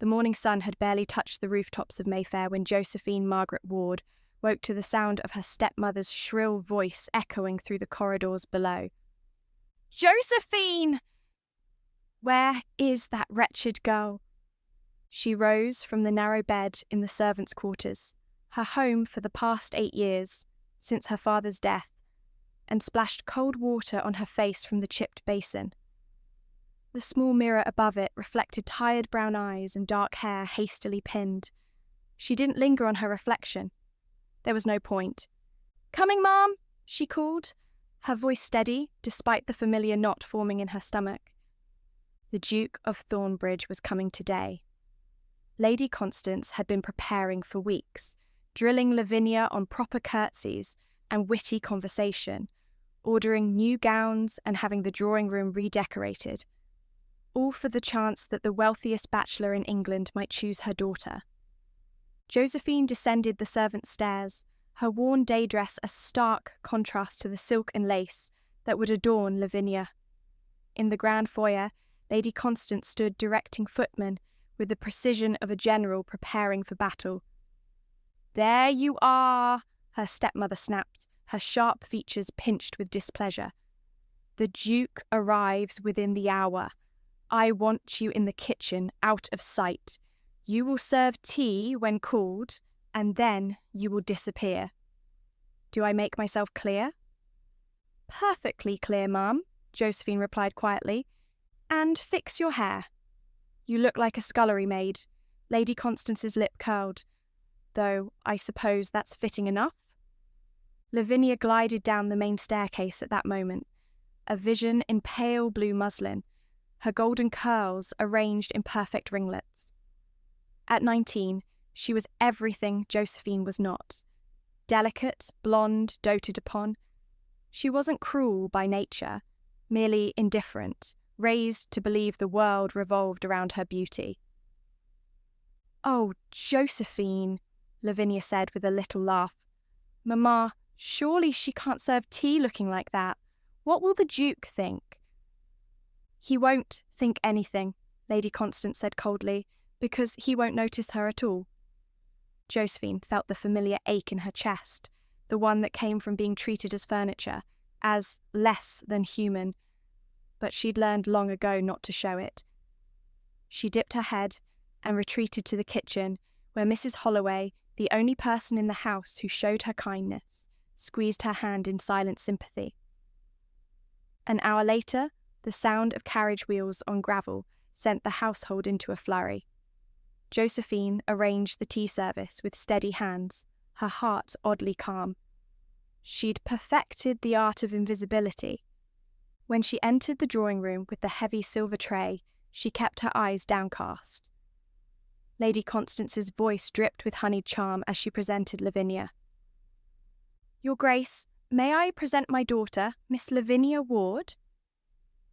The morning sun had barely touched the rooftops of Mayfair when Josephine Margaret Ward woke to the sound of her stepmother's shrill voice echoing through the corridors below. "Josephine! Where is that wretched girl?" She rose from the narrow bed in the servants' quarters, her home for the past 8 years, since her father's death, and splashed cold water on her face from the chipped basin. The small mirror above it reflected tired brown eyes and dark hair hastily pinned. She didn't linger on her reflection. There was no point. "Coming, Ma'am," she called, her voice steady despite the familiar knot forming in her stomach. The Duke of Thornbridge was coming today. Lady Constance had been preparing for weeks, drilling Lavinia on proper curtsies and witty conversation, ordering new gowns and having the drawing room redecorated, all for the chance that the wealthiest bachelor in England might choose her daughter. Josephine descended the servants' stairs, her worn day dress a stark contrast to the silk and lace that would adorn Lavinia. In the grand foyer, Lady Constance stood directing footmen with the precision of a general preparing for battle. "There you are," her stepmother snapped, her sharp features pinched with displeasure. "The Duke arrives within the hour. I want you in the kitchen, out of sight. You will serve tea when called, and then you will disappear. Do I make myself clear?" "Perfectly clear, Ma'am," Josephine replied quietly. "And fix your hair. You look like a scullery maid." Lady Constance's lip curled. "Though I suppose that's fitting enough." Lavinia glided down the main staircase at that moment, a vision in pale blue muslin, her golden curls arranged in perfect ringlets. At 19, she was everything Josephine was not. Delicate, blonde, doted upon. She wasn't cruel by nature, merely indifferent, raised to believe the world revolved around her beauty. "Oh, Josephine," Lavinia said with a little laugh. "Mamma, surely she can't serve tea looking like that. What will the Duke think?" "He won't think anything," Lady Constance said coldly, "because he won't notice her at all." Josephine felt the familiar ache in her chest, the one that came from being treated as furniture, as less than human, but she'd learned long ago not to show it. She dipped her head and retreated to the kitchen, where Mrs. Holloway, the only person in the house who showed her kindness, squeezed her hand in silent sympathy. An hour later, the sound of carriage wheels on gravel sent the household into a flurry. Josephine arranged the tea service with steady hands, her heart oddly calm. She'd perfected the art of invisibility. When she entered the drawing room with the heavy silver tray, she kept her eyes downcast. Lady Constance's voice dripped with honeyed charm as she presented Lavinia. "Your Grace, may I present my daughter, Miss Lavinia Ward?"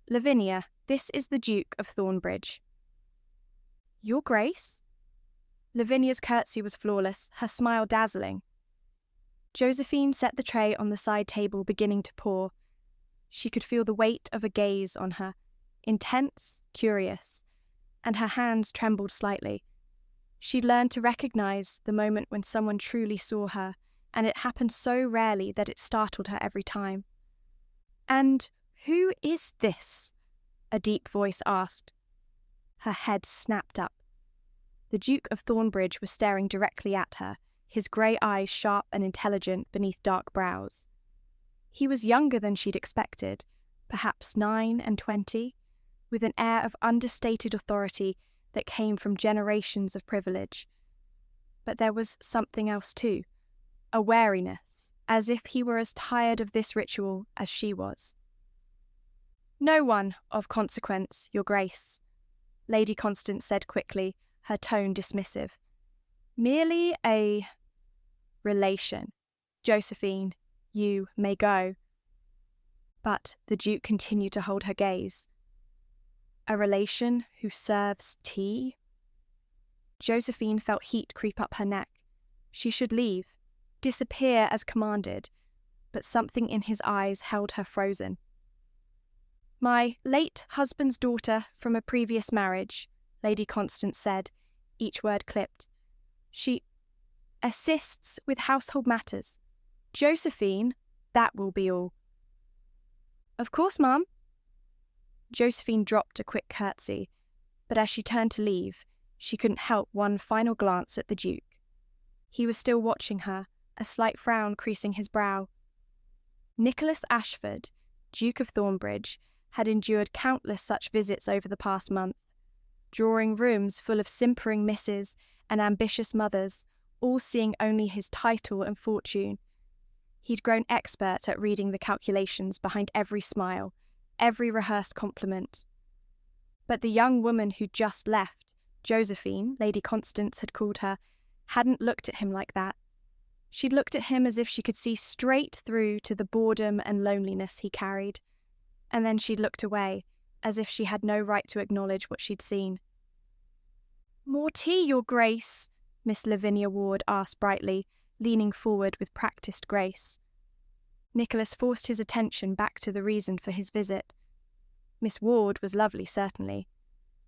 "Lavinia, this is the Duke of Thornbridge." "Your Grace?" Lavinia's curtsy was flawless, her smile dazzling. Josephine set the tray on the side table, beginning to pour. She could feel the weight of a gaze on her, intense, curious, and her hands trembled slightly. She'd learned to recognize the moment when someone truly saw her, and it happened so rarely that it startled her every time. "And who is this?" a deep voice asked. Her head snapped up. The Duke of Thornbridge was staring directly at her, his grey eyes sharp and intelligent beneath dark brows. He was younger than she'd expected, perhaps 9 and 20, with an air of understated authority that came from generations of privilege. But there was something else too, a wariness, as if he were as tired of this ritual as she was. "No one of consequence, Your Grace," Lady Constance said quickly, her tone dismissive. "Merely a relation. Josephine, you may go." But the Duke continued to hold her gaze. "A relation who serves tea?" Josephine felt heat creep up her neck. She should leave, disappear as commanded, but something in his eyes held her frozen. "My late husband's daughter from a previous marriage," Lady Constance said, each word clipped. She assists with household matters. Josephine, that will be all. Of course, Mum. Josephine dropped a quick curtsy, but as she turned to leave, she couldn't help one final glance at the Duke. He was still watching her, a slight frown creasing his brow. Nicholas Ashford, Duke of Thornbridge, had endured countless such visits over the past month, drawing rooms full of simpering misses and ambitious mothers, all seeing only his title and fortune. He'd grown expert at reading the calculations behind every smile, every rehearsed compliment. But the young woman who'd just left, Josephine, Lady Constance had called her, hadn't looked at him like that. She'd looked at him as if she could see straight through to the boredom and loneliness he carried, and then she'd looked away, as if she had no right to acknowledge what she'd seen. "More tea, Your Grace?" Miss Lavinia Ward asked brightly, leaning forward with practised grace. Nicholas forced his attention back to the reason for his visit. Miss Ward was lovely, certainly.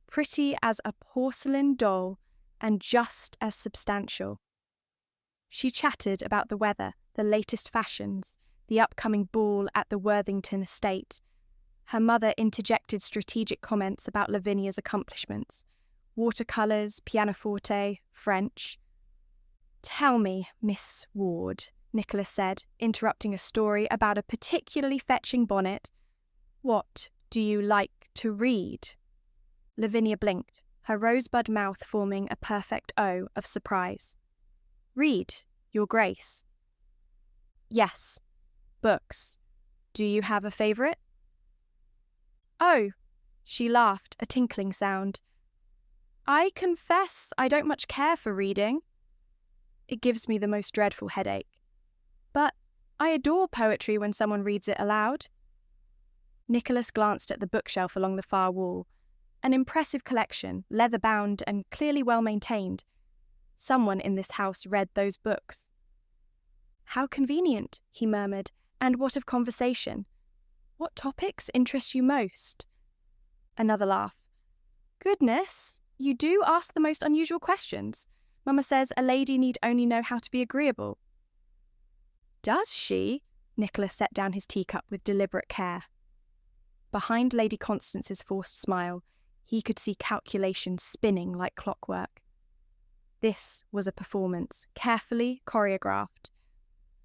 Pretty as a porcelain doll, and just as substantial. She chatted about the weather, the latest fashions, the upcoming ball at the Worthington estate. Her mother interjected strategic comments about Lavinia's accomplishments. Watercolours, pianoforte, French. "Tell me, Miss Ward," Nicholas said, interrupting a story about a particularly fetching bonnet, "what do you like to read?" Lavinia blinked, her rosebud mouth forming a perfect O of surprise. "Read, Your Grace." "Yes, books. Do you have a favourite?" "Oh," she laughed, a tinkling sound. "I confess I don't much care for reading. It gives me the most dreadful headache. But I adore poetry when someone reads it aloud." Nicholas glanced at the bookshelf along the far wall. An impressive collection, leather-bound and clearly well-maintained. Someone in this house read those books. "How convenient," he murmured. "And what of conversation? What topics interest you most?" Another laugh. "Goodness, you do ask the most unusual questions. Mamma says a lady need only know how to be agreeable." "Does she?" Nicholas set down his teacup with deliberate care. Behind Lady Constance's forced smile, he could see calculations spinning like clockwork. This was a performance, carefully choreographed.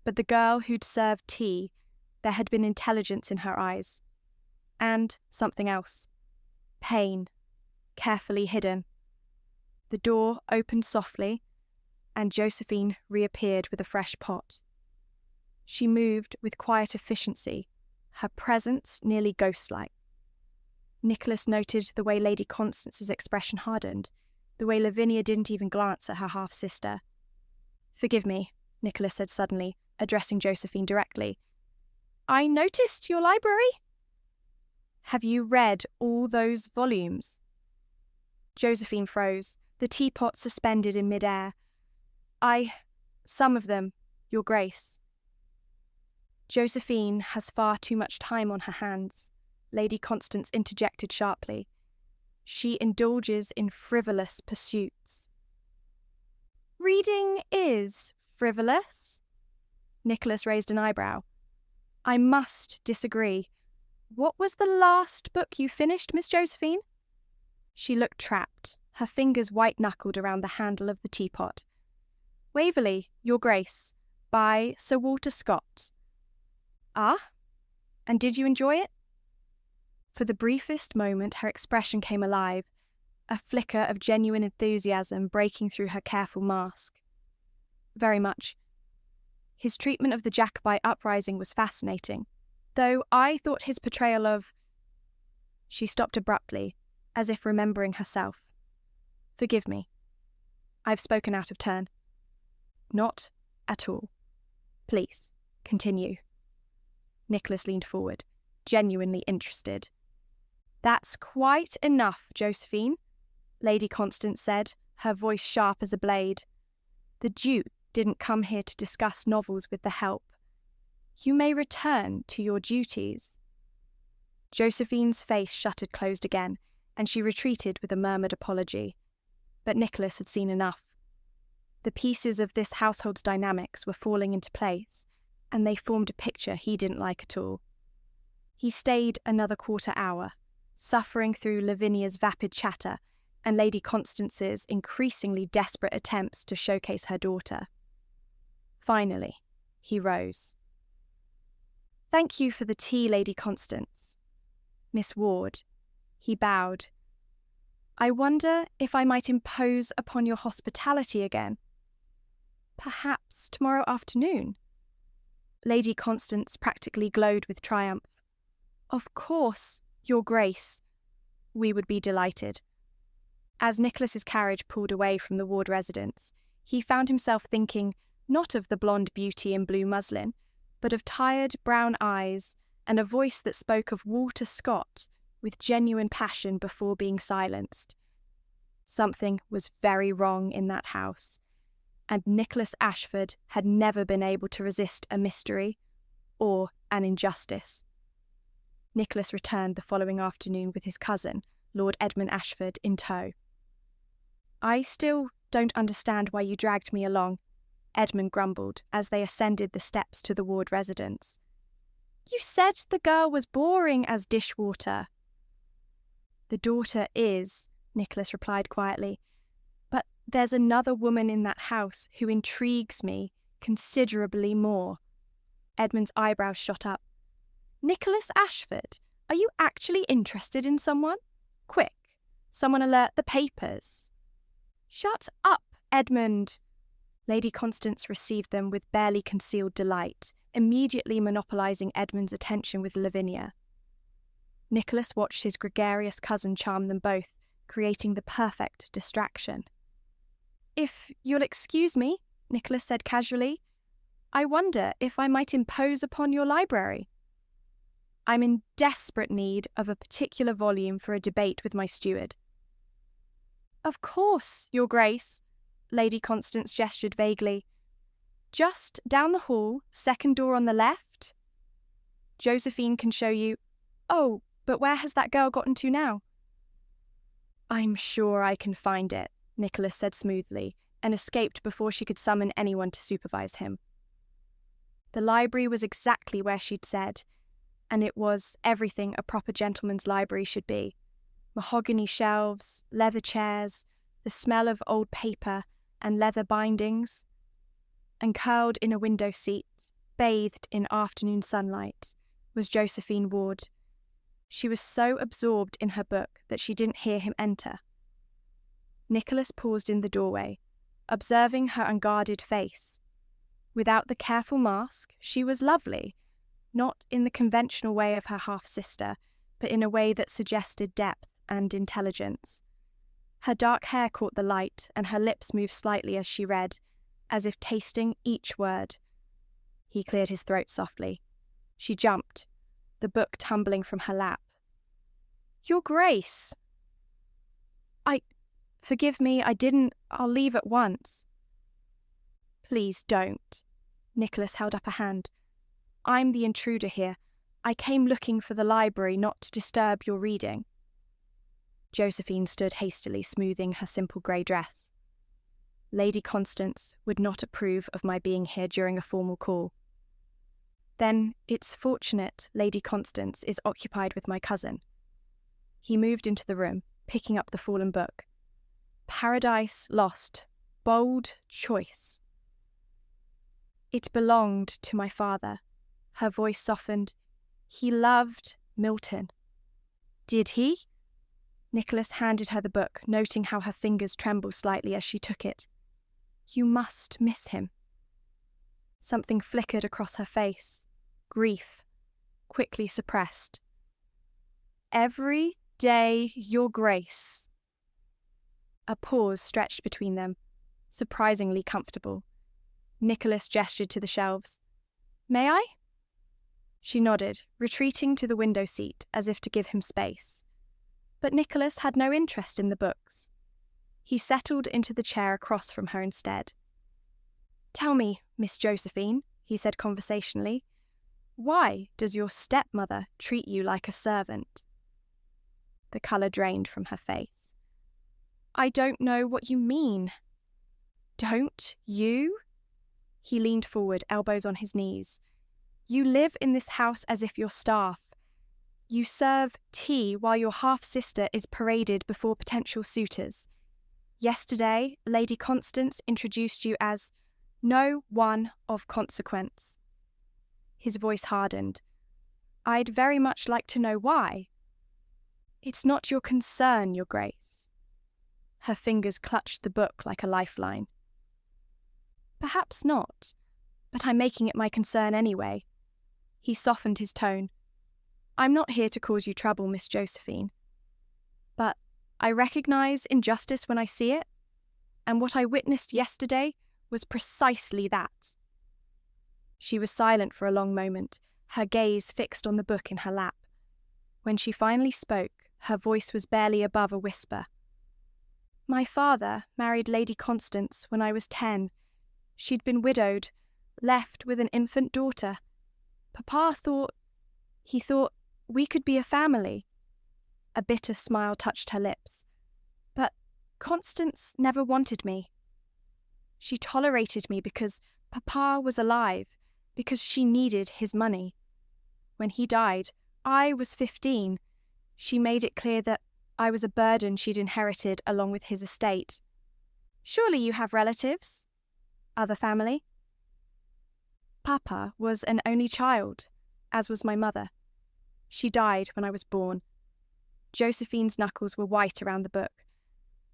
But the girl who'd served tea, there had been intelligence in her eyes. And something else. Pain, carefully hidden. The door opened softly, and Josephine reappeared with a fresh pot. She moved with quiet efficiency, her presence nearly ghost-like. Nicholas noted the way Lady Constance's expression hardened, the way Lavinia didn't even glance at her half-sister. "Forgive me," Nicholas said suddenly, addressing Josephine directly. "I noticed your library." "Have you read all those volumes?" Josephine froze, the teapot suspended in mid-air. Some of them, Your Grace." "Josephine has far too much time on her hands," Lady Constance interjected sharply. "She indulges in frivolous pursuits." "Reading is frivolous?" Nicholas raised an eyebrow. "I must disagree. What was the last book you finished, Miss Josephine?" She looked trapped, her fingers white-knuckled around the handle of the teapot. "Waverley, Your Grace, by Sir Walter Scott." "Ah? And did you enjoy it?" For the briefest moment her expression came alive, a flicker of genuine enthusiasm breaking through her careful mask. "Very much. His treatment of the Jacobite uprising was fascinating, though I thought his portrayal of—" She stopped abruptly, as if remembering herself. "Forgive me. I've spoken out of turn." "Not at all. Please, continue." Nicholas leaned forward, genuinely interested. "That's quite enough, Josephine," Lady Constance said, her voice sharp as a blade. "The Duke didn't come here to discuss novels with the help. You may return to your duties." Josephine's face shuttered closed again, and she retreated with a murmured apology. But Nicholas had seen enough. The pieces of this household's dynamics were falling into place, and they formed a picture he didn't like at all. He stayed another quarter hour, suffering through Lavinia's vapid chatter and Lady Constance's increasingly desperate attempts to showcase her daughter. Finally, he rose. "Thank you for the tea, Lady Constance." "Miss Ward." He bowed. "I wonder if I might impose upon your hospitality again. Perhaps tomorrow afternoon?" Lady Constance practically glowed with triumph. "Of course, Your Grace. We would be delighted." As Nicholas's carriage pulled away from the Ward residence, he found himself thinking not of the blonde beauty in blue muslin, but of tired brown eyes and a voice that spoke of Walter Scott with genuine passion before being silenced. Something was very wrong in that house, and Nicholas Ashford had never been able to resist a mystery or an injustice. Nicholas returned the following afternoon with his cousin, Lord Edmund Ashford, in tow. "I still don't understand why you dragged me along," Edmund grumbled as they ascended the steps to the Ward residence. "You said the girl was boring as dishwater." "The daughter is," Nicholas replied quietly, "but there's another woman in that house who intrigues me considerably more." Edmund's eyebrows shot up. "Nicholas Ashford, are you actually interested in someone? Quick, someone alert the papers." "Shut up, Edmund." Lady Constance received them with barely concealed delight, immediately monopolising Edmund's attention with Lavinia. Nicholas watched his gregarious cousin charm them both, creating the perfect distraction. "If you'll excuse me," Nicholas said casually, "I wonder if I might impose upon your library. I'm in desperate need of a particular volume for a debate with my steward." "Of course, Your Grace," Lady Constance gestured vaguely. "Just down the hall, second door on the left. Josephine can show you. Oh, but where has that girl gotten to now?" "I'm sure I can find it," Nicholas said smoothly, and escaped before she could summon anyone to supervise him. The library was exactly where she'd said, and it was everything a proper gentleman's library should be. Mahogany shelves, leather chairs, the smell of old paper and leather bindings. And curled in a window seat, bathed in afternoon sunlight, was Josephine Ward. She was so absorbed in her book that she didn't hear him enter. Nicholas paused in the doorway, observing her unguarded face. Without the careful mask, she was lovely, not in the conventional way of her half-sister, but in a way that suggested depth and intelligence. Her dark hair caught the light, and her lips moved slightly as she read, as if tasting each word. He cleared his throat softly. She jumped, the book tumbling from her lap. "Your Grace!" Forgive me, I didn't. I'll leave at once." "Please don't." Nicholas held up a hand. "I'm the intruder here. I came looking for the library, not to disturb your reading." Josephine stood hastily smoothing her simple grey dress. "Lady Constance would not approve of my being here during a formal call." "Then it's fortunate Lady Constance is occupied with my cousin." He moved into the room, picking up the fallen book. "Paradise Lost. Bold choice." "It belonged to my father." Her voice softened. "He loved Milton." "Did he?" Nicholas handed her the book, noting how her fingers trembled slightly as she took it. "You must miss him." Something flickered across her face. Grief, quickly suppressed. "Every day, Your Grace." A pause stretched between them, surprisingly comfortable. Nicholas gestured to the shelves. "May I?" She nodded, retreating to the window seat as if to give him space. But Nicholas had no interest in the books. He settled into the chair across from her instead. "Tell me, Miss Josephine," he said conversationally, "why does your stepmother treat you like a servant?" The colour drained from her face. I don't know what you mean. Don't you? He leaned forward, elbows on his knees. You live in this house as if you're staff. You serve tea while your half-sister is paraded before potential suitors. Yesterday, Lady Constance introduced you as no one of consequence. His voice hardened. I'd very much like to know why. It's not your concern, Your Grace. Her fingers clutched the book like a lifeline. Perhaps not, but I'm making it my concern anyway. He softened his tone. I'm not here to cause you trouble, Miss Josephine. But I recognise injustice when I see it, and what I witnessed yesterday was precisely that. She was silent for a long moment, her gaze fixed on the book in her lap. When she finally spoke, her voice was barely above a whisper. My father married Lady Constance when I was 10. She'd been widowed, left with an infant daughter. Papa thought we could be a family. A bitter smile touched her lips. But Constance never wanted me. She tolerated me because Papa was alive, because she needed his money. When he died, I was 15. She made it clear that I was a burden she'd inherited along with his estate. Surely you have relatives? Other family? Papa was an only child, as was my mother. She died when I was born. Josephine's knuckles were white around the book.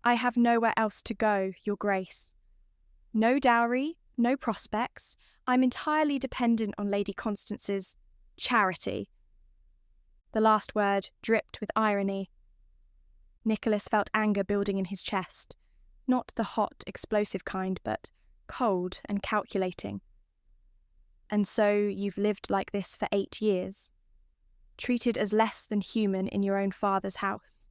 I have nowhere else to go, Your Grace. No dowry, no prospects. I'm entirely dependent on Lady Constance's charity. The last word dripped with irony. Nicholas felt anger building in his chest, not the hot, explosive kind, but cold and calculating. And so you've lived like this for 8 years, treated as less than human in your own father's house.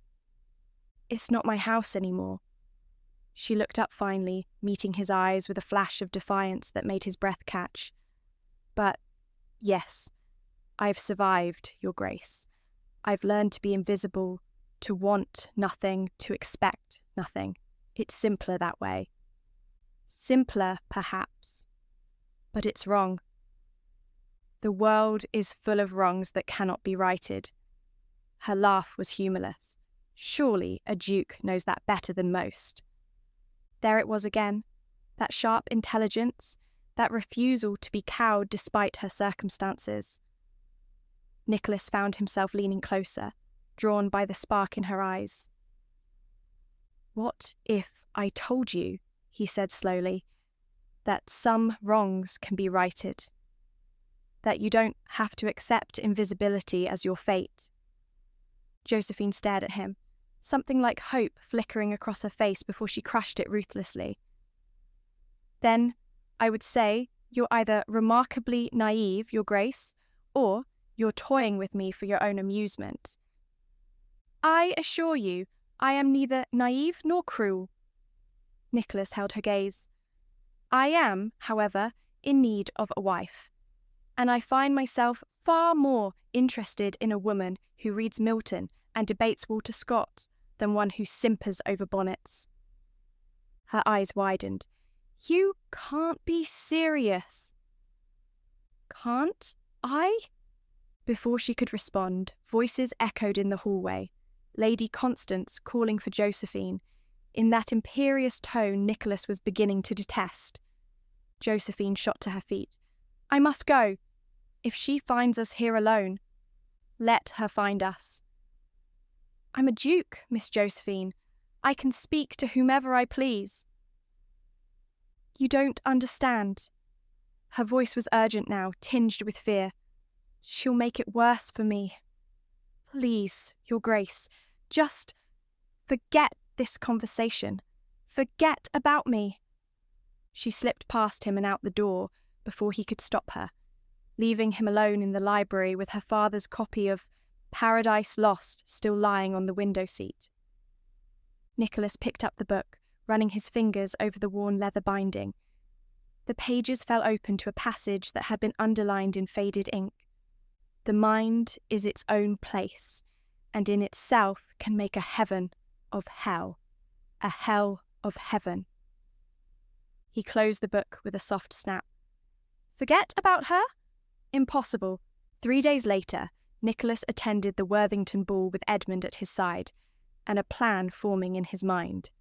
It's not my house anymore. She looked up finally, meeting his eyes with a flash of defiance that made his breath catch. But, yes, I've survived, Your Grace. I've learned to be invisible, to want nothing, to expect nothing. It's simpler that way. Simpler, perhaps, but it's wrong. The world is full of wrongs that cannot be righted. Her laugh was humourless. Surely a duke knows that better than most. There it was again, that sharp intelligence, that refusal to be cowed despite her circumstances. Nicholas found himself leaning closer, drawn by the spark in her eyes. What if I told you, he said slowly, that some wrongs can be righted? That you don't have to accept invisibility as your fate? Josephine stared at him, something like hope flickering across her face before she crushed it ruthlessly. Then, I would say, you're either remarkably naive, Your Grace, or you're toying with me for your own amusement. I assure you, I am neither naive nor cruel. Nicholas held her gaze. I am, however, in need of a wife, and I find myself far more interested in a woman who reads Milton and debates Walter Scott than one who simpers over bonnets. Her eyes widened. You can't be serious. Can't I? Before she could respond, voices echoed in the hallway, Lady Constance calling for Josephine, in that imperious tone Nicholas was beginning to detest. Josephine shot to her feet. I must go. If she finds us here alone, let her find us. I'm a duke, Miss Josephine. I can speak to whomever I please. You don't understand. Her voice was urgent now, tinged with fear. She'll make it worse for me. Please, Your Grace, just forget this conversation. Forget about me. She slipped past him and out the door before he could stop her, leaving him alone in the library with her father's copy of Paradise Lost still lying on the window seat. Nicholas picked up the book, running his fingers over the worn leather binding. The pages fell open to a passage that had been underlined in faded ink. The mind is its own place, and in itself can make a heaven of hell. a hell of heaven. He closed the book with a soft snap. Forget about her? Impossible. 3 days later, Nicholas attended the Worthington ball with Edmund at his side, and a plan forming in his mind.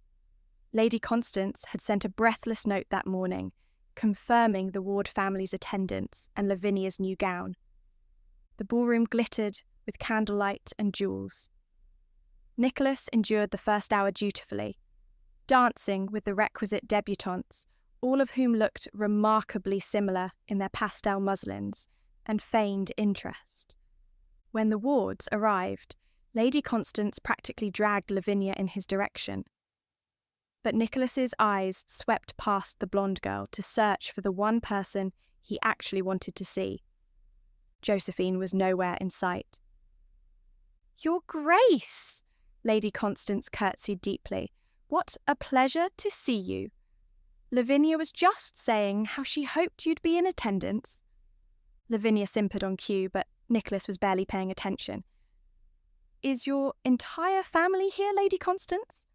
Lady Constance had sent a breathless note that morning, confirming the Ward family's attendance and Lavinia's new gown. The ballroom glittered with candlelight and jewels. Nicholas endured the first hour dutifully, dancing with the requisite debutantes, all of whom looked remarkably similar in their pastel muslins and feigned interest. When the Wards arrived, Lady Constance practically dragged Lavinia in his direction. But Nicholas's eyes swept past the blonde girl to search for the one person he actually wanted to see. Josephine was nowhere in sight. "Your Grace!" Lady Constance curtsied deeply. "What a pleasure to see you. Lavinia was just saying how she hoped you'd be in attendance." Lavinia simpered on cue, but Nicholas was barely paying attention. "Is your entire family here, Lady Constance?"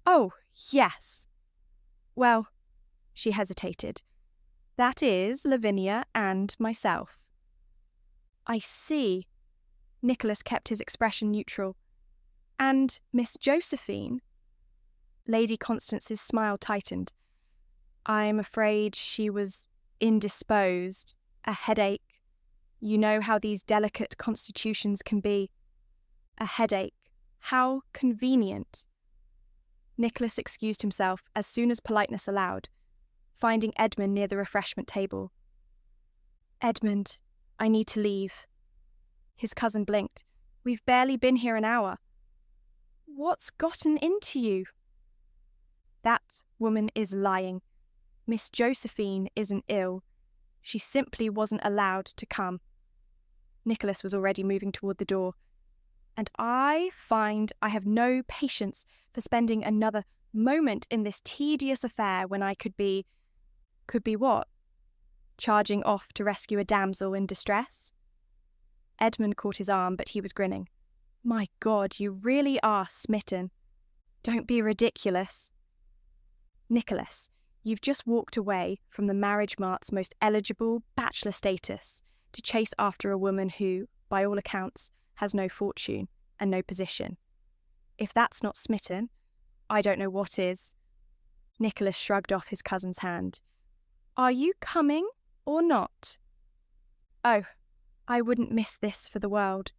"Oh, yes. Well," she hesitated. "That is Lavinia and myself." "I see." Nicholas kept his expression neutral. "And Miss Josephine?" Lady Constance's smile tightened. "I'm afraid she was indisposed, a headache. You know how these delicate constitutions can be. A headache. How convenient." Nicholas excused himself as soon as politeness allowed, finding Edmund near the refreshment table. "Edmund, I need to leave." His cousin blinked. "We've barely been here an hour." "What's gotten into you?" "That woman is lying. Miss Josephine isn't ill. She simply wasn't allowed to come." Nicholas was already moving toward the door. "And I find I have no patience for spending another moment in this tedious affair when I could be..." "Could be what?" "Charging off to rescue a damsel in distress." Edmund caught his arm, but he was grinning. "My God, you really are smitten. Don't be ridiculous." "Nicholas, you've just walked away from the marriage mart's most eligible bachelor status to chase after a woman who, by all accounts, has no fortune and no position. If that's not smitten, I don't know what is." Nicholas shrugged off his cousin's hand. "Are you coming or not?" "Oh, I wouldn't miss this for the world."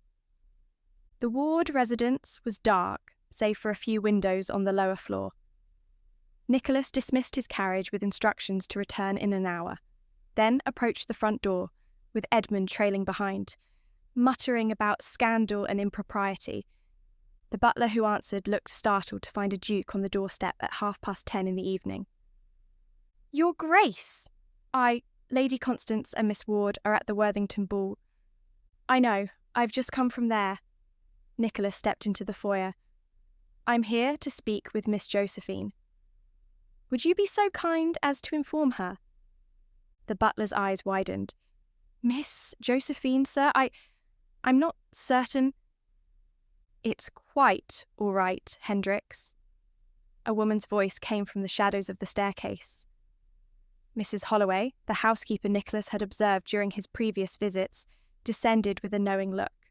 The Ward residence was dark, save for a few windows on the lower floor. Nicholas dismissed his carriage with instructions to return in an hour, then approached the front door, with Edmund trailing behind, muttering about scandal and impropriety. The butler who answered looked startled to find a duke on the doorstep at 10:30 in the evening. "Your Grace! Lady Constance and Miss Ward are at the Worthington ball." "I know, I've just come from there." Nicholas stepped into the foyer. "I'm here to speak with Miss Josephine." "Would you be so kind as to inform her?" The butler's eyes widened. "Miss Josephine, sir? I'm not certain." "It's quite all right, Hendricks." A woman's voice came from the shadows of the staircase. Mrs. Holloway, the housekeeper Nicholas had observed during his previous visits, descended with a knowing look.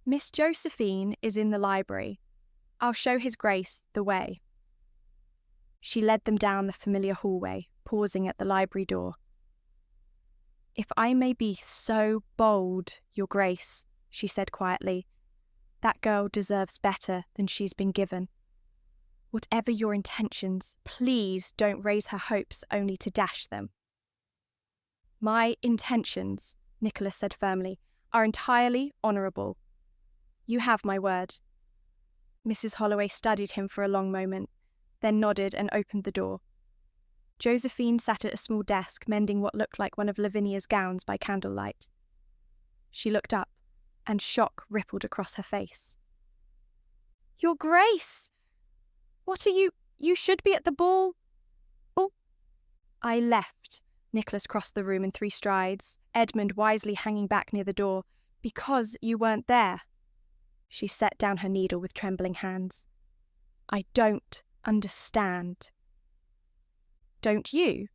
"Miss Josephine is in the library. I'll show His Grace the way." She led them down the familiar hallway, pausing at the library door. "If I may be so bold, Your Grace," she said quietly, "that girl deserves better than she's been given. Whatever your intentions, please don't raise her hopes only to dash them." "My intentions," Nicholas said firmly, "are entirely honourable. You have my word." Mrs. Holloway studied him for a long moment, then nodded and opened the door. Josephine sat at a small desk mending what looked like one of Lavinia's gowns by candlelight. She looked up, and shock rippled across her face. "Your Grace! What are you... You should be at the ball." "Oh." "I left." Nicholas crossed the room in 3 strides, Edmund wisely hanging back near the door, "because you weren't there." She set down her needle with trembling hands. I don't understand. Don't you?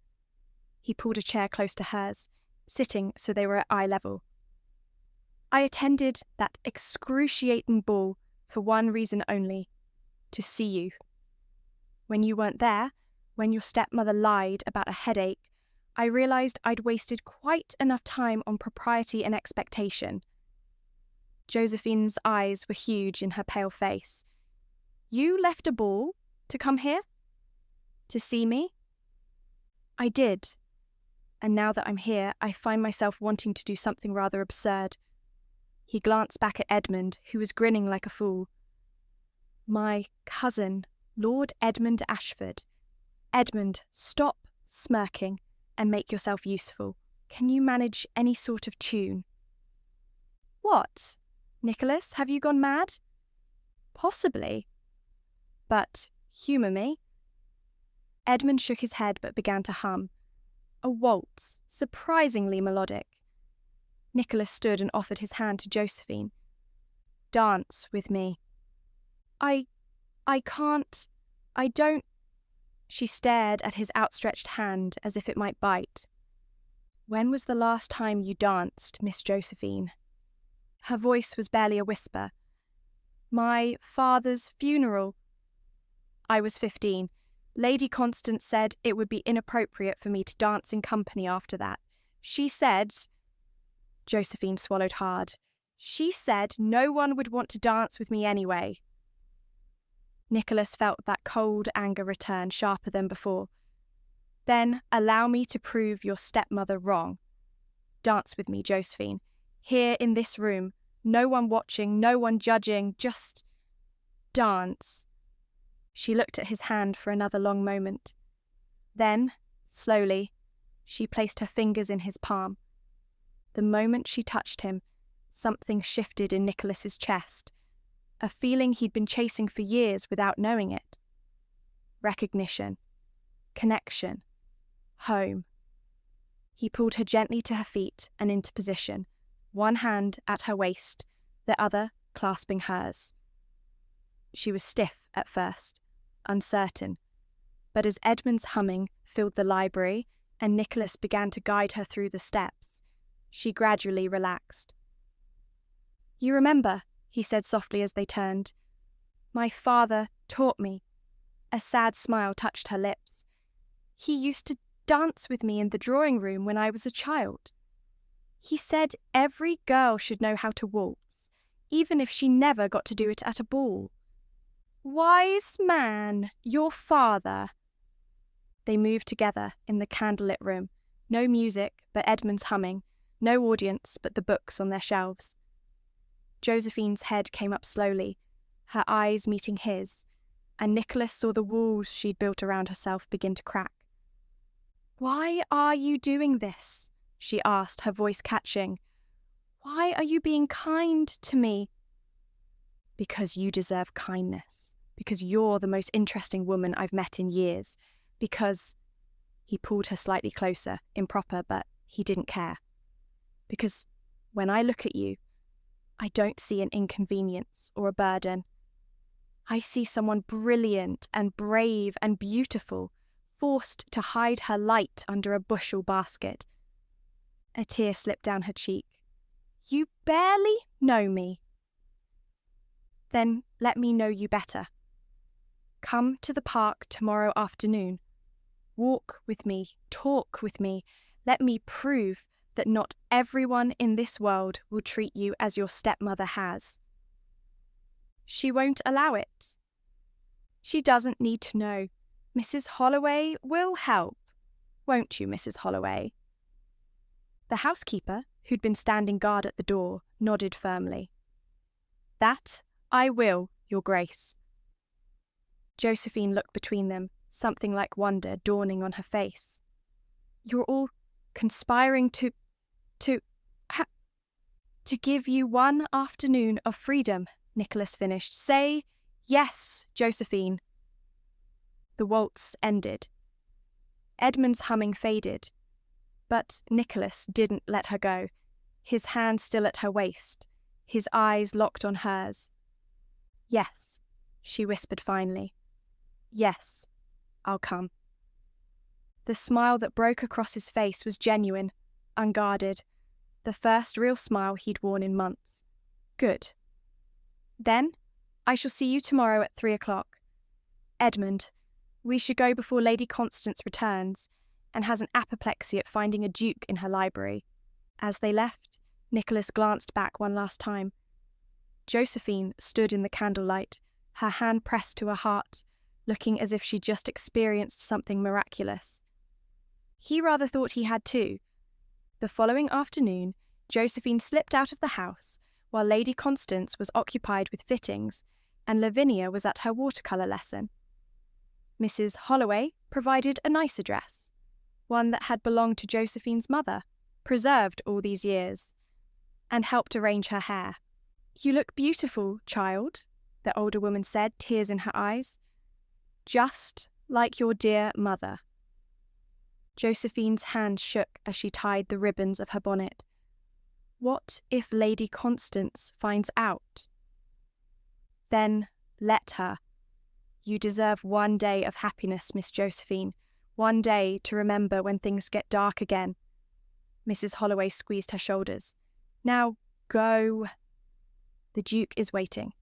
He pulled a chair close to hers, sitting so they were at eye level. I attended that excruciating ball for one reason only, to see you. When you weren't there, when your stepmother lied about a headache, I realised I'd wasted quite enough time on propriety and expectation. Josephine's eyes were huge in her pale face. You left a ball to come here? To see me? I did. And now that I'm here, I find myself wanting to do something rather absurd. He glanced back at Edmund, who was grinning like a fool. My cousin, Lord Edmund Ashford. Edmund, stop smirking and make yourself useful. Can you manage any sort of tune? What? Nicholas, have you gone mad? Possibly. But humour me. Edmund shook his head but began to hum. A waltz, surprisingly melodic. Nicholas stood and offered his hand to Josephine. Dance with me. I can't. I don't. She stared at his outstretched hand as if it might bite. When was the last time you danced, Miss Josephine? Her voice was barely a whisper. My father's funeral. I was 15. Lady Constance said it would be inappropriate for me to dance in company after that. She said... Josephine swallowed hard. She said no one would want to dance with me anyway. Nicholas felt that cold anger return sharper than before. Then allow me to prove your stepmother wrong. Dance with me, Josephine. Here in this room. No one watching, no one judging, just dance. She looked at his hand for another long moment. Then, slowly, she placed her fingers in his palm. The moment she touched him, something shifted in Nicholas's chest, a feeling he'd been chasing for years without knowing it. Recognition. Connection. Home. He pulled her gently to her feet and into position, one hand at her waist, the other clasping hers. She was stiff at first, uncertain, but as Edmund's humming filled the library and Nicholas began to guide her through the steps, she gradually relaxed. You remember, he said softly as they turned. My father taught me. A sad smile touched her lips. He used to dance with me in the drawing room when I was a child. He said every girl should know how to waltz, even if she never got to do it at a ball. Wise man, your father. They moved together in the candlelit room. No music but Edmund's humming, no audience but the books on their shelves. Josephine's head came up slowly, her eyes meeting his, and Nicholas saw the walls she'd built around herself begin to crack. Why are you doing this? She asked, her voice catching. Why are you being kind to me? Because you deserve kindness. Because you're the most interesting woman I've met in years. Because... He pulled her slightly closer, improper, but he didn't care. Because when I look at you, I don't see an inconvenience or a burden. I see someone brilliant and brave and beautiful, forced to hide her light under a bushel basket. A tear slipped down her cheek. You barely know me. Then let me know you better. Come to the park tomorrow afternoon. Walk with me, talk with me. Let me prove that not everyone in this world will treat you as your stepmother has. She won't allow it. She doesn't need to know. Mrs. Holloway will help. Won't you, Mrs. Holloway? The housekeeper, who'd been standing guard at the door, nodded firmly. That I will, Your Grace. Josephine looked between them, something like wonder dawning on her face. You're all conspiring to give you one afternoon of freedom, Nicholas finished. Say yes, Josephine. The waltz ended. Edmund's humming faded, but Nicholas didn't let her go, his hand still at her waist, his eyes locked on hers. Yes, she whispered finally. Yes, I'll come. The smile that broke across his face was genuine, unguarded, the first real smile he'd worn in months. Good. Then, I shall see you tomorrow at 3:00. Edmund, we should go before Lady Constance returns and has an apoplexy at finding a duke in her library. As they left, Nicholas glanced back one last time. Josephine stood in the candlelight, her hand pressed to her heart, looking as if she'd just experienced something miraculous. He rather thought he had too. The following afternoon, Josephine slipped out of the house while Lady Constance was occupied with fittings and Lavinia was at her watercolour lesson. Mrs. Holloway provided a nicer dress, one that had belonged to Josephine's mother, preserved all these years, and helped arrange her hair. "You look beautiful, child," the older woman said, tears in her eyes. "Just like your dear mother." Josephine's hand shook as she tied the ribbons of her bonnet. What if Lady Constance finds out? Then let her. You deserve one day of happiness, Miss Josephine, one day to remember when things get dark again. Mrs. Holloway squeezed her shoulders. Now go. The Duke is waiting.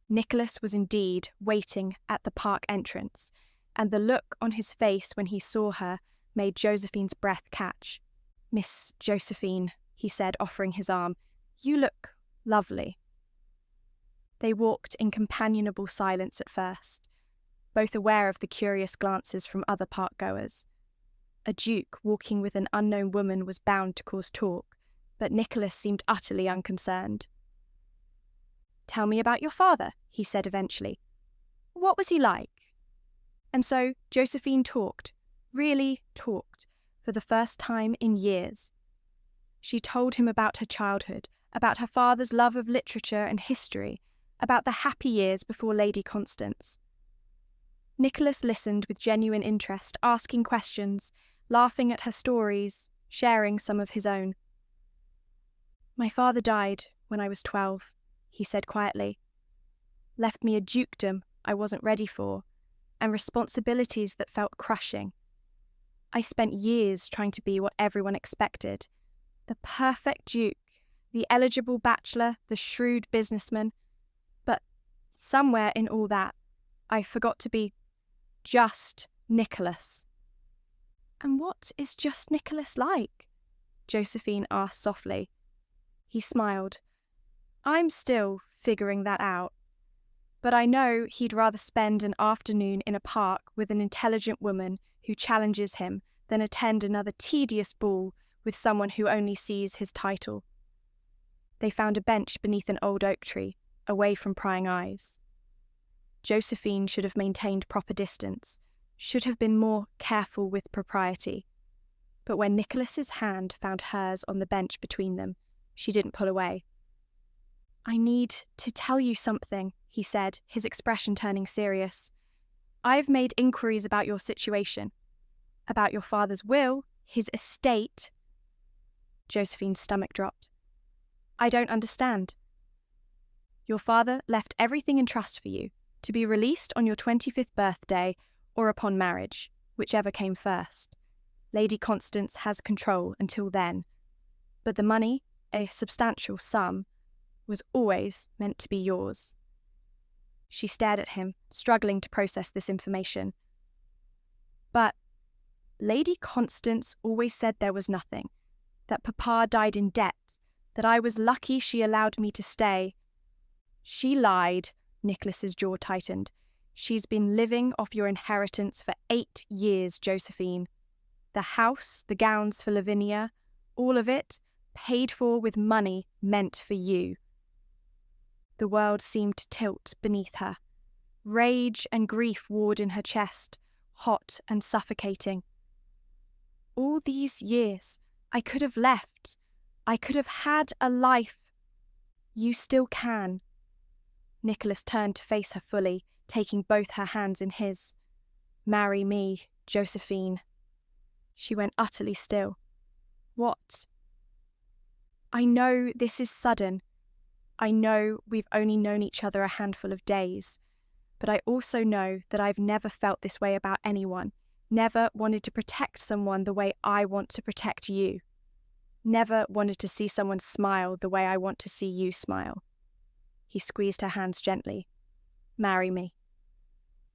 Nicholas was indeed waiting at the park entrance, and the look on his face when he saw her made Josephine's breath catch. "Miss Josephine," he said, offering his arm, "you look lovely." They walked in companionable silence at first, both aware of the curious glances from other park-goers. A duke walking with an unknown woman was bound to cause talk, but Nicholas seemed utterly unconcerned. "Tell me about your father," he said eventually. "What was he like?" And so Josephine talked, really talked, for the first time in years. She told him about her childhood, about her father's love of literature and history, about the happy years before Lady Constance. Nicholas listened with genuine interest, asking questions, laughing at her stories, sharing some of his own. "My father died when I was 12, he said quietly. "Left me a dukedom I wasn't ready for, and responsibilities that felt crushing. I spent years trying to be what everyone expected. The perfect duke, the eligible bachelor, the shrewd businessman. But somewhere in all that, I forgot to be just Nicholas." "And what is just Nicholas like?" Josephine asked softly. He smiled. "I'm still figuring that out. But I know he'd rather spend an afternoon in a park with an intelligent woman who challenges him than attend another tedious ball with someone who only sees his title." They found a bench beneath an old oak tree, away from prying eyes. Josephine should have maintained proper distance, should have been more careful with propriety. But when Nicholas's hand found hers on the bench between them, she didn't pull away. "I need to tell you something," he said, his expression turning serious. "I've made inquiries about your situation, about your father's will, his estate." Josephine's stomach dropped. "I don't understand." "Your father left everything in trust for you, to be released on your 25th birthday or upon marriage, whichever came first. Lady Constance has control until then. But the money, a substantial sum, was always meant to be yours." She stared at him, struggling to process this information. "But Lady Constance always said there was nothing, that Papa died in debt, that I was lucky she allowed me to stay." "She lied." Nicholas's jaw tightened. "She's been living off your inheritance for 8 years, Josephine. The house, the gowns for Lavinia, all of it, paid for with money meant for you." The world seemed to tilt beneath her. Rage and grief warred in her chest, hot and suffocating. "All these years, I could have left. I could have had a life. You still can." Nicholas turned to face her fully, taking both her hands in his. "Marry me, Josephine." She went utterly still. "What?" "I know this is sudden. I know we've only known each other a handful of days. but I also know that I've never felt this way about anyone, never wanted to protect someone the way I want to protect you, never wanted to see someone smile the way I want to see you smile. He squeezed her hands gently. Marry me.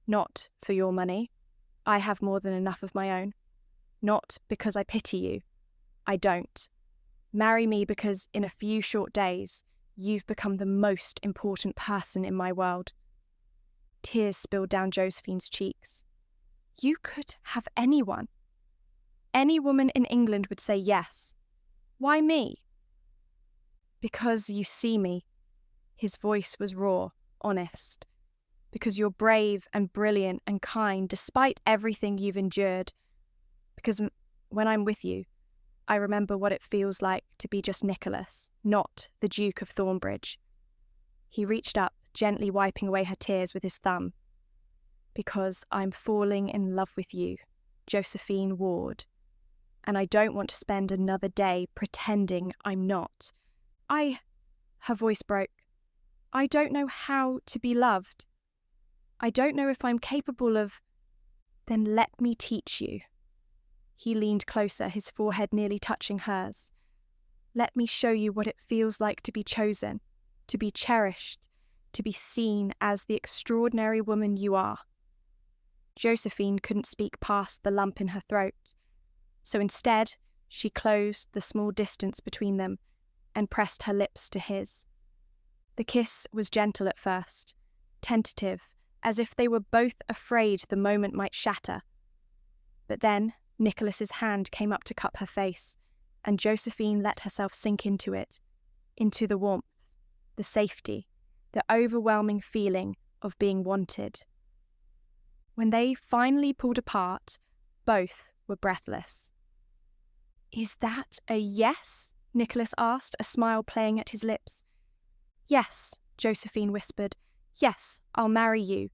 Not for your money. I have more than enough of my own. Not because I pity you. I don't. Marry me because in a few short days, you've become the most important person in my world. Tears spilled down Josephine's cheeks. You could have anyone. Any woman in England would say yes. Why me? Because you see me. His voice was raw, honest. Because you're brave and brilliant and kind despite everything you've endured. Because when I'm with you, I remember what it feels like to be just Nicholas, not the Duke of Thornbridge. He reached up, gently wiping away her tears with his thumb. Because I'm falling in love with you, Josephine Ward. And I don't want to spend another day pretending I'm not. Her voice broke. I don't know how to be loved. I don't know if I'm capable of... Then let me teach you. He leaned closer, his forehead nearly touching hers. Let me show you what it feels like to be chosen, to be cherished, to be seen as the extraordinary woman you are. Josephine couldn't speak past the lump in her throat, so instead she closed the small distance between them and pressed her lips to his. The kiss was gentle at first, tentative, as if they were both afraid the moment might shatter. But then Nicholas's hand came up to cup her face, and Josephine let herself sink into it, into the warmth, the safety, the overwhelming feeling of being wanted. When they finally pulled apart, both were breathless. Is that a yes? Nicholas asked, a smile playing at his lips. Yes, Josephine whispered. Yes, I'll marry you.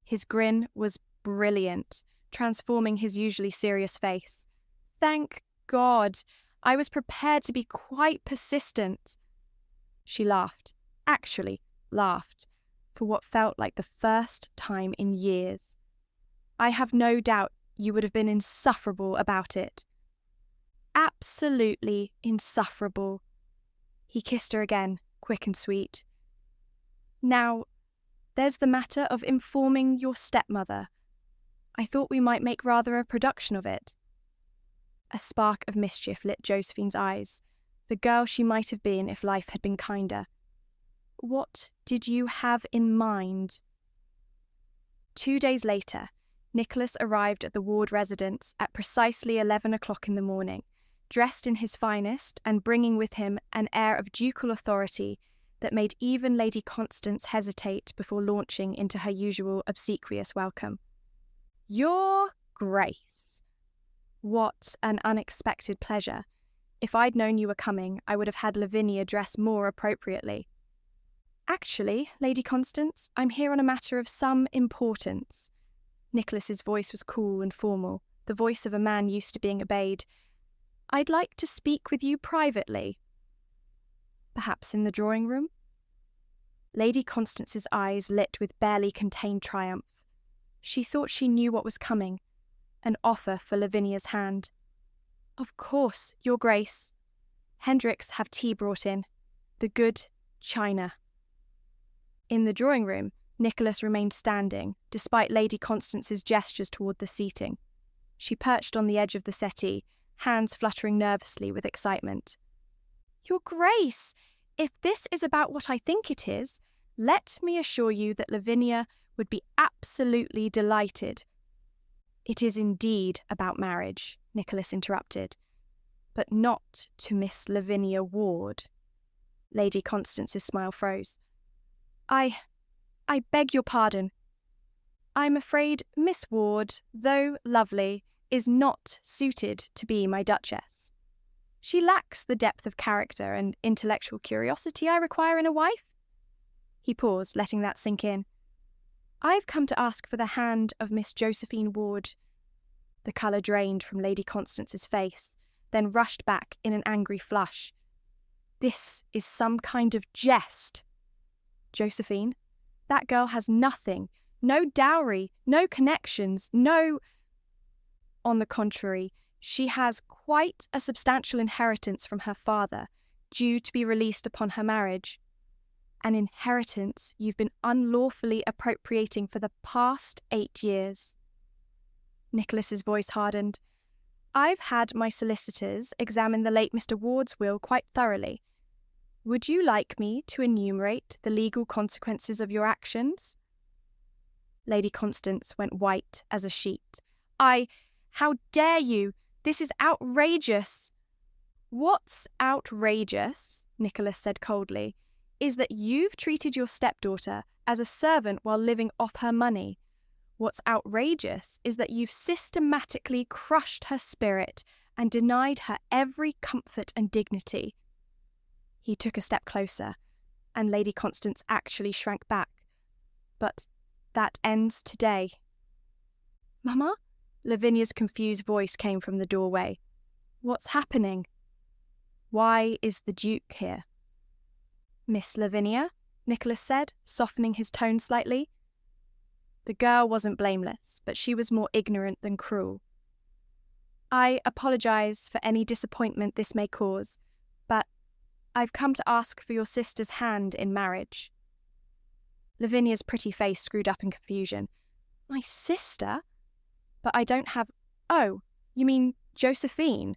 His grin was brilliant, transforming his usually serious face. Thank God! I was prepared to be quite persistent. She laughed, actually laughed, for what felt like the first time in years. I have no doubt you would have been insufferable about it. Absolutely insufferable. He kissed her again, quick and sweet. Now, there's the matter of informing your stepmother. I thought we might make rather a production of it. A spark of mischief lit Josephine's eyes, the girl she might have been if life had been kinder. What did you have in mind? 2 days later, Nicholas arrived at the Ward residence at precisely 11 o'clock in the morning, dressed in his finest and bringing with him an air of ducal authority that made even Lady Constance hesitate before launching into her usual obsequious welcome. Your Grace! What an unexpected pleasure. If I'd known you were coming, I would have had Lavinia dress more appropriately. Actually, Lady Constance, I'm here on a matter of some importance. Nicholas's voice was cool and formal, the voice of a man used to being obeyed. I'd like to speak with you privately. Perhaps in the drawing room? Lady Constance's eyes lit with barely contained triumph. She thought she knew what was coming, an offer for Lavinia's hand. Of course, Your Grace. Hendricks have tea brought in. The good china. In the drawing room, Nicholas remained standing, despite Lady Constance's gestures toward the seating. She perched on the edge of the settee, hands fluttering nervously with excitement. Your Grace, if this is about what I think it is, let me assure you that Lavinia would be absolutely delighted. It is indeed about marriage, Nicholas interrupted, but not to Miss Lavinia Ward. Lady Constance's smile froze. I beg your pardon. I'm afraid Miss Ward, though lovely, is not suited to be my Duchess. She lacks the depth of character and intellectual curiosity I require in a wife. He paused, letting that sink in. I've come to ask for the hand of Miss Josephine Ward. The colour drained from Lady Constance's face, then rushed back in an angry flush. This is some kind of jest. Josephine, That girl has nothing. No dowry, no connections, no... On the contrary, she has quite a substantial inheritance from her father, due to be released upon her marriage. An inheritance you've been unlawfully appropriating for the past 8 years. Nicholas's voice hardened. I've had my solicitors examine the late Mr. Ward's will quite thoroughly. Would you like me to enumerate the legal consequences of your actions? Lady Constance went white as a sheet. How dare you? This is outrageous. What's outrageous, Nicholas said coldly, is that you've treated your stepdaughter as a servant while living off her money. What's outrageous is that you've systematically crushed her spirit and denied her every comfort and dignity. He took a step closer, and Lady Constance actually shrank back. But that ends today. Mama? Lavinia's confused voice came from the doorway. What's happening? Why is the Duke here? Miss Lavinia, Nicholas said, softening his tone slightly. The girl wasn't blameless, but she was more ignorant than cruel. I apologise for any disappointment this may cause, but I've come to ask for your sister's hand in marriage. Lavinia's pretty face screwed up in confusion. My sister? But I don't have... Oh, you mean Josephine?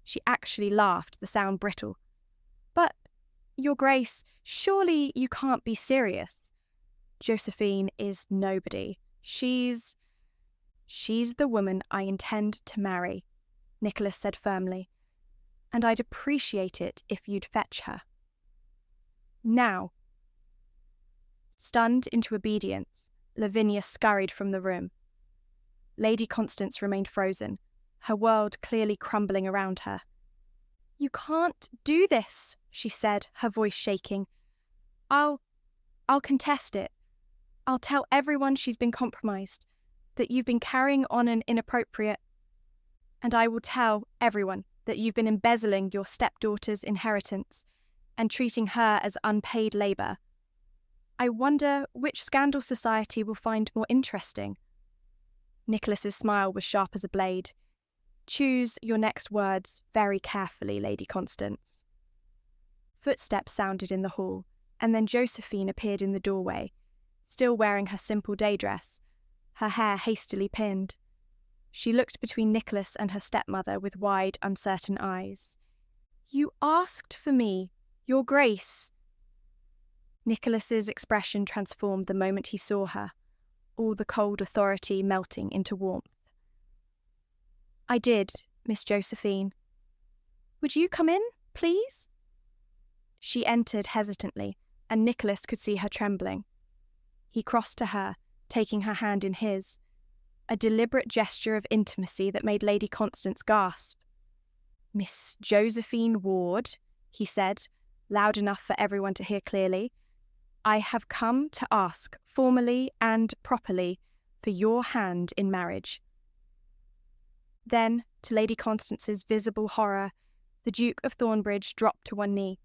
She actually laughed, the sound brittle. But, Your Grace, surely you can't be serious. Josephine is nobody. She's the woman I intend to marry, Nicholas said firmly, and I'd appreciate it if you'd fetch her. Now. Stunned into obedience, Lavinia scurried from the room. Lady Constance remained frozen, her world clearly crumbling around her. You can't do this, she said, her voice shaking. I'll contest it. I'll tell everyone she's been compromised, that you've been carrying on an inappropriate... And I will tell everyone that you've been embezzling your stepdaughter's inheritance and treating her as unpaid labour. I wonder which scandal society will find more interesting. Nicholas's smile was sharp as a blade. Choose your next words very carefully, Lady Constance. Footsteps sounded in the hall, and then Josephine appeared in the doorway, still wearing her simple day dress, her hair hastily pinned. She looked between Nicholas and her stepmother with wide, uncertain eyes. You asked for me, Your Grace. Nicholas's expression transformed the moment he saw her, all the cold authority melting into warmth. I did, Miss Josephine. Would you come in, please? She entered hesitantly, and Nicholas could see her trembling. He crossed to her, taking her hand in his, a deliberate gesture of intimacy that made Lady Constance gasp. Miss Josephine Ward, he said, loud enough for everyone to hear clearly, I have come to ask, formally and properly, for your hand in marriage. Then, to Lady Constance's visible horror, the Duke of Thornbridge dropped to one knee.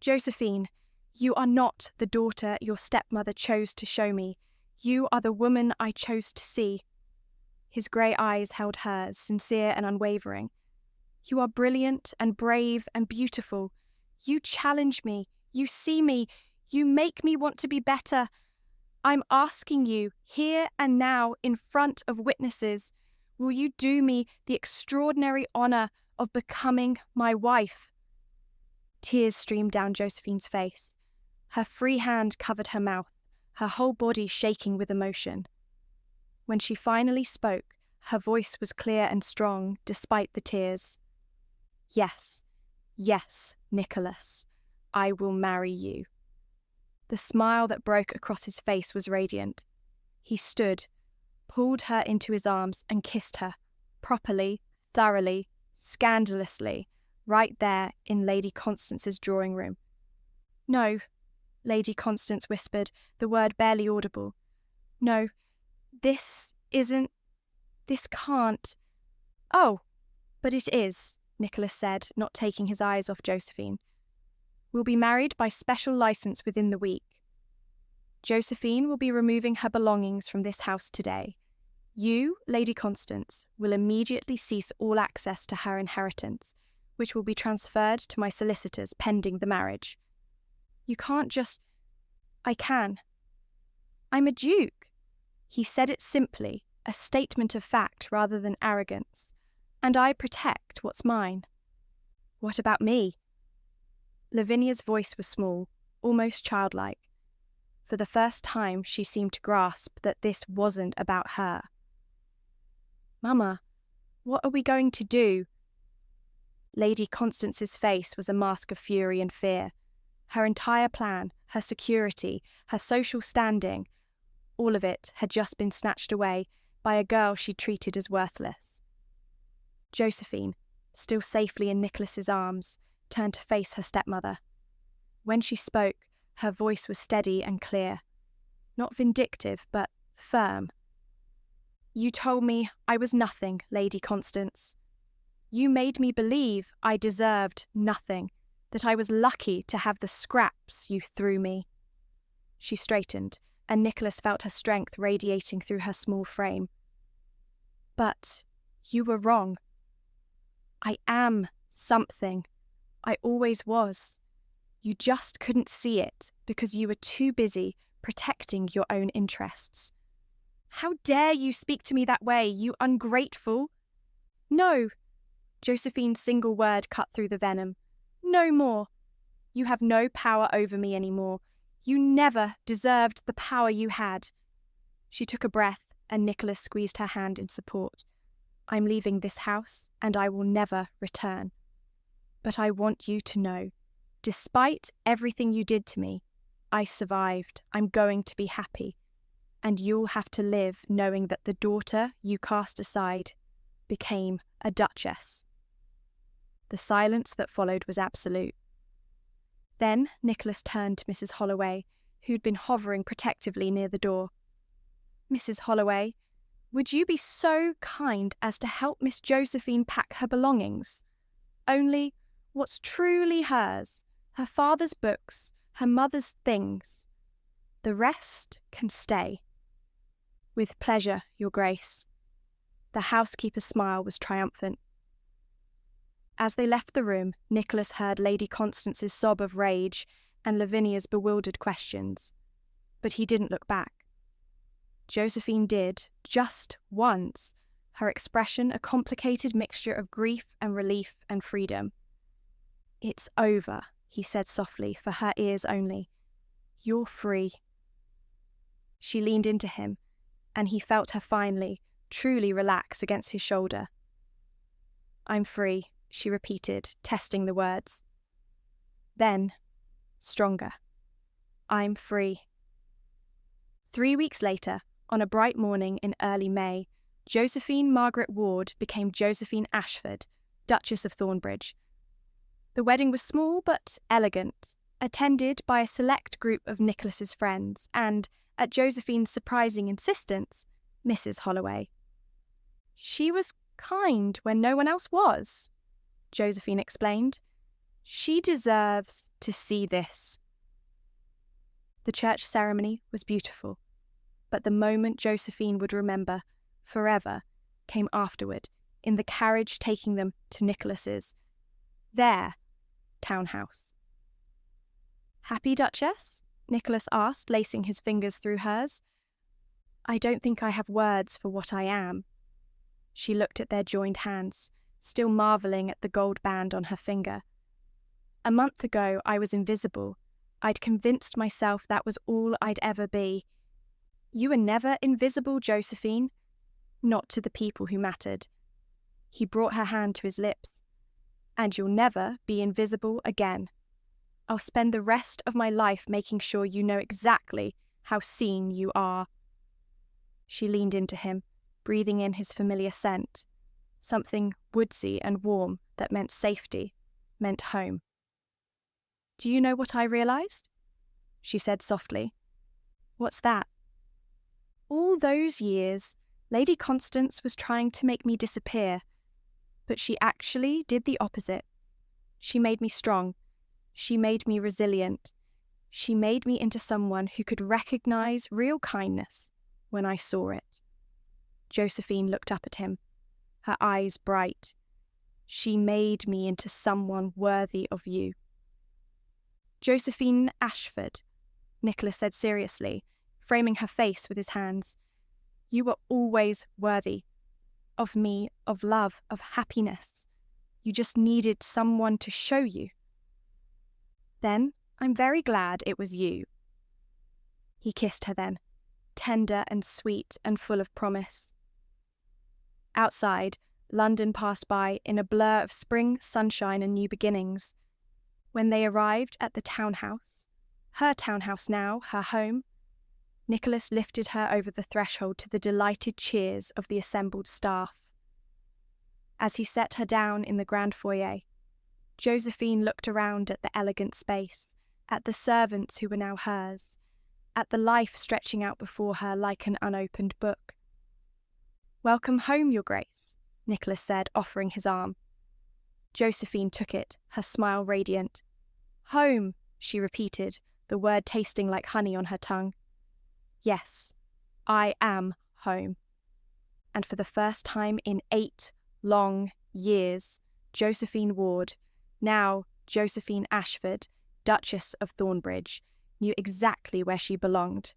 Josephine, you are not the daughter your stepmother chose to show me. You are the woman I chose to see. His grey eyes held hers, sincere and unwavering. You are brilliant and brave and beautiful. You challenge me. You see me. You make me want to be better. I'm asking you, here and now, in front of witnesses, will you do me the extraordinary honour of becoming my wife? Tears streamed down Josephine's face. Her free hand covered her mouth, her whole body shaking with emotion. When she finally spoke, her voice was clear and strong, despite the tears. Yes, yes, Nicholas, I will marry you. The smile that broke across his face was radiant. He stood, pulled her into his arms and kissed her, properly, thoroughly, scandalously, right there in Lady Constance's drawing room. No, Lady Constance whispered, the word barely audible. No, this can't. Oh, but it is, Nicholas said, not taking his eyes off Josephine. We'll be married by special licence within the week. Josephine will be removing her belongings from this house today. You, Lady Constance, will immediately cease all access to her inheritance, which will be transferred to my solicitors pending the marriage. You can't just... I can. I'm a duke. He said it simply, a statement of fact rather than arrogance. And I protect what's mine. What about me? Lavinia's voice was small, almost childlike. For the first time, she seemed to grasp that this wasn't about her. Mama, what are we going to do? Lady Constance's face was a mask of fury and fear. Her entire plan, her security, her social standing, all of it had just been snatched away by a girl she treated as worthless. Josephine, still safely in Nicholas's arms, turned to face her stepmother. When she spoke, her voice was steady and clear. Not vindictive, but firm. You told me I was nothing, Lady Constance. You made me believe I deserved nothing, that I was lucky to have the scraps you threw me. She straightened, and Nicholas felt her strength radiating through her small frame. But you were wrong. I am something. I always was. You just couldn't see it because you were too busy protecting your own interests. How dare you speak to me that way, you ungrateful? No. Josephine's single word cut through the venom. No more. You have no power over me anymore. You never deserved the power you had. She took a breath, and Nicholas squeezed her hand in support. I'm leaving this house, and I will never return. But I want you to know, despite everything you did to me, I survived. I'm going to be happy. And you'll have to live knowing that the daughter you cast aside became a duchess. The silence that followed was absolute. Then Nicholas turned to Mrs. Holloway, who'd been hovering protectively near the door. Mrs. Holloway, would you be so kind as to help Miss Josephine pack her belongings? Only what's truly hers, her father's books, her mother's things. The rest can stay. With pleasure, Your Grace. The housekeeper's smile was triumphant. As they left the room, Nicholas heard Lady Constance's sob of rage and Lavinia's bewildered questions. But he didn't look back. Josephine did, just once, her expression a complicated mixture of grief and relief and freedom. It's over, he said softly, for her ears only. You're free. She leaned into him, and he felt her finally, truly relax against his shoulder. I'm free, she repeated, testing the words. Then, stronger. I'm free. 3 weeks later, on a bright morning in early May, Josephine Margaret Ward became Josephine Ashford, Duchess of Thornbridge. The wedding was small but elegant, attended by a select group of Nicholas's friends and, at Josephine's surprising insistence, Mrs. Holloway. She was kind when no one else was, Josephine explained. She deserves to see this. The church ceremony was beautiful, but the moment Josephine would remember forever came afterward, in the carriage taking them to Nicholas's, their townhouse. Happy, Duchess? Nicholas asked, lacing his fingers through hers. I don't think I have words for what I am. She looked at their joined hands, still marvelling at the gold band on her finger. A month ago I was invisible. I'd convinced myself that was all I'd ever be. You were never invisible, Josephine. Not to the people who mattered. He brought her hand to his lips. And you'll never be invisible again. I'll spend the rest of my life making sure you know exactly how seen you are. She leaned into him, breathing in his familiar scent, something woodsy and warm that meant safety, meant home. Do you know what I realized? She said softly. What's that? All those years, Lady Constance was trying to make me disappear, but she actually did the opposite. She made me strong. She made me resilient. She made me into someone who could recognize real kindness when I saw it. Josephine looked up at him, her eyes bright. She made me into someone worthy of you. Josephine Ashford, Nicholas said seriously, framing her face with his hands. You were always worthy. Of me, of love, of happiness. You just needed someone to show you. Then I'm very glad it was you. He kissed her then, tender and sweet and full of promise. Outside, London passed by in a blur of spring, sunshine and new beginnings. When they arrived at the townhouse, her townhouse now, her home, Nicholas lifted her over the threshold to the delighted cheers of the assembled staff. As he set her down in the grand foyer, Josephine looked around at the elegant space, at the servants who were now hers, at the life stretching out before her like an unopened book. Welcome home, Your Grace, Nicholas said, offering his arm. Josephine took it, her smile radiant. Home, she repeated, the word tasting like honey on her tongue. Yes, I am home. And for the first time in 8 long years, Josephine Ward, now Josephine Ashford, Duchess of Thornbridge, knew exactly where she belonged.